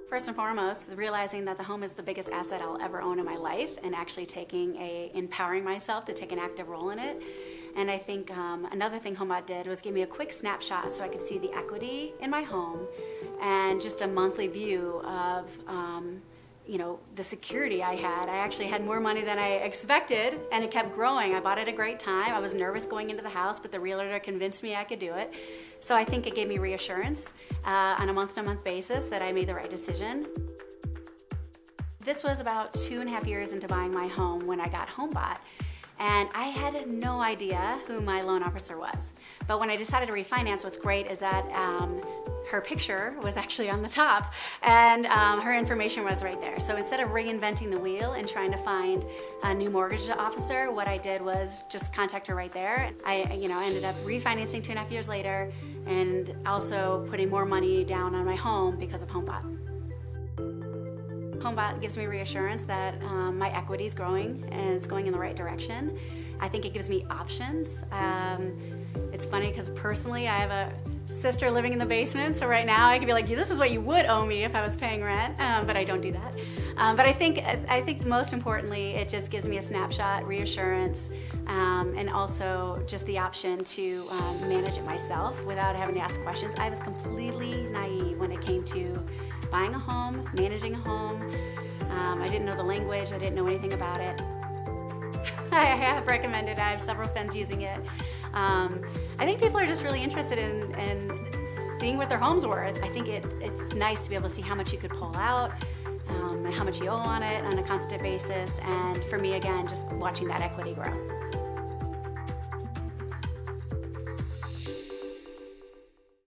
First and foremost, realizing that the home is the biggest asset I'll ever own in my life, and actually empowering myself to take an active role in it. And I think another thing Homebot did was give me a quick snapshot so I could see the equity in my home and just a monthly view of the security I had. I actually had more money than I expected, and it kept growing. I bought it at a great time. I was nervous going into the house, but the realtor convinced me I could do it. So I think it gave me reassurance on a month-to-month basis that I made the right decision. This was about 2.5 years into buying my home when I got Homebot. And I had no idea who my loan officer was. But when I decided to refinance, what's great is that her picture was actually on the top, and her information was right there. So instead of reinventing the wheel and trying to find a new mortgage officer, what I did was just contact her right there. I ended up refinancing 2.5 years later, and also putting more money down on my home because of Homebot. Homebot gives me reassurance that my equity is growing and it's going in the right direction. I think it gives me options. It's funny because personally I have a sister living in the basement, so right now I could be like, this is what you would owe me if I was paying rent, but I don't do that. But I think most importantly, it just gives me a snapshot, reassurance, and also just the option to manage it myself without having to ask questions. I was completely naive when it came to buying a home, managing a home. I didn't know the language, I didn't know anything about it. I have recommended, I have several friends using it. I think people are just really interested in seeing what their home's worth. I think it's nice to be able to see how much you could pull out, and how much you owe on it on a constant basis, and for me, again, just watching that equity grow.